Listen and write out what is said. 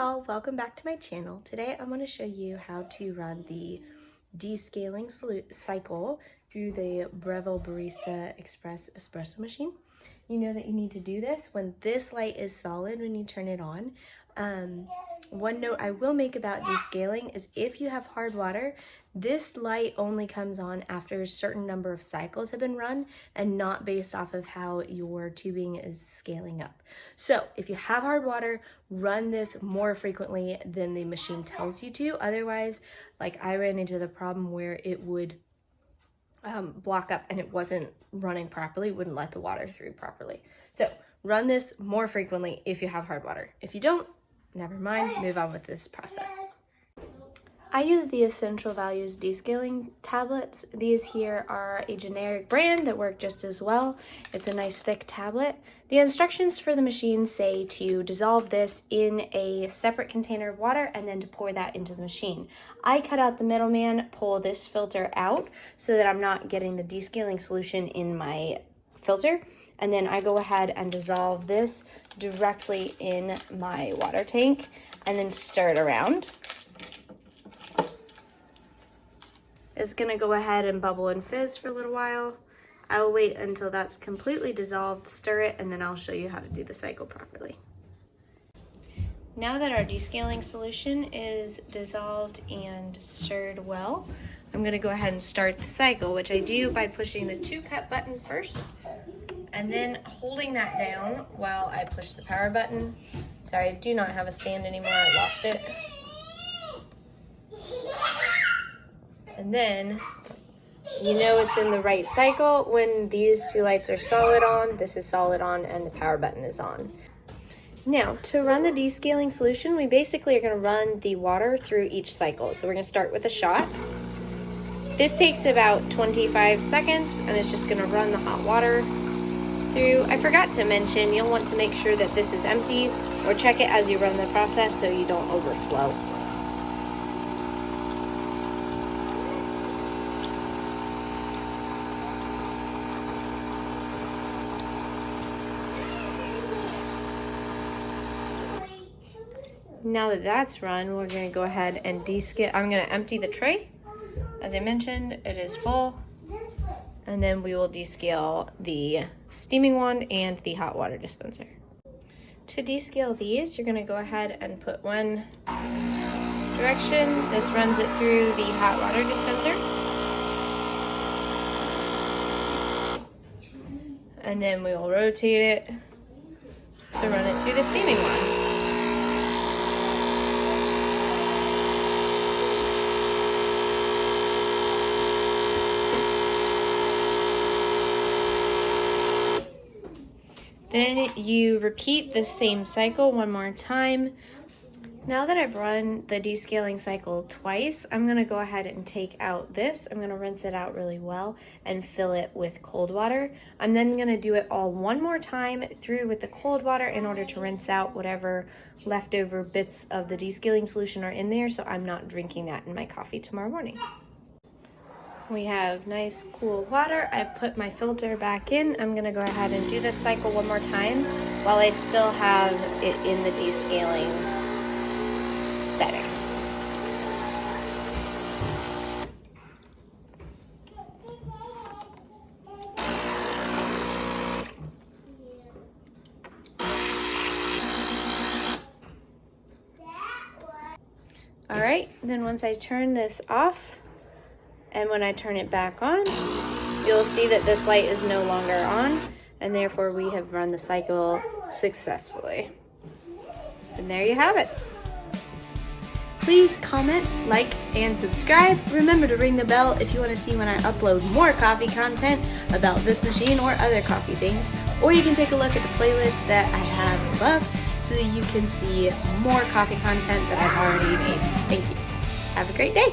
y'all, welcome back to my channel. Today I'm going to show you how to run the descaling cycle through the Breville Barista Express espresso machine. You know that you need to do this when this light is solid when you turn it on. One note I will make about descaling is if you have hard water, this light only comes on after a certain number of cycles have been run and not based off of how your tubing is scaling up. So if you have hard water, run this more frequently than the machine tells you to. Otherwise, like I ran into the problem where it would block up and it wasn't running properly, wouldn't let the water through properly. So run this more frequently if you have hard water. If you don't, never mind, move on with this process. I use the Essential Values Descaling tablets. These here are a generic brand that work just as well. It's a nice thick tablet. The instructions for the machine say to dissolve this in a separate container of water and then to pour that into the machine. I cut out the middleman, pull this filter out so that I'm not getting the descaling solution in my filter. And then I go ahead and dissolve this directly in my water tank and then stir it around. It's gonna go ahead and bubble and fizz for a little while. I'll wait until that's completely dissolved, stir it, and then I'll show you how to do the cycle properly. Now that our descaling solution is dissolved and stirred well, I'm gonna go ahead and start the cycle, which I do by pushing the 2-cut button first, and then holding that down while I push the power button. Sorry, I do not have a stand anymore, I lost it. And then you know it's in the right cycle when these two lights are solid on, this is solid on, and the power button is on. Now, to run the descaling solution, we basically are going to run the water through each cycle. So we're going to start with a shot. This takes about 25 seconds, and it's just going to run the hot water through. I forgot to mention, you'll want to make sure that this is empty, or check it as you run the process so you don't overflow. Now that that's run, we're going to go ahead and descale. I'm going to empty the tray. As I mentioned, it is full. And then we will descale the steaming one and the hot water dispenser. To descale these, you're going to go ahead and put one direction. This runs it through the hot water dispenser. And then we will rotate it to run it through the steaming one. Then you repeat the same cycle one more time. Now that I've run the descaling cycle twice, I'm gonna go ahead and take out this. I'm gonna rinse it out really well and fill it with cold water. I'm then gonna do it all one more time through with the cold water in order to rinse out whatever leftover bits of the descaling solution are in there, so I'm not drinking that in my coffee tomorrow morning. We have nice cool water. I've put my filter back in. I'm gonna go ahead and do this cycle one more time while I still have it in the descaling setting. All right, then once I turn this off, and when I turn it back on, you'll see that this light is no longer on, and therefore we have run the cycle successfully. And there you have it. Please comment, like, and subscribe. Remember to ring the bell if you want to see when I upload more coffee content about this machine or other coffee things. Or you can take a look at the playlist that I have above so that you can see more coffee content that I've already made. Thank you. Have a great day.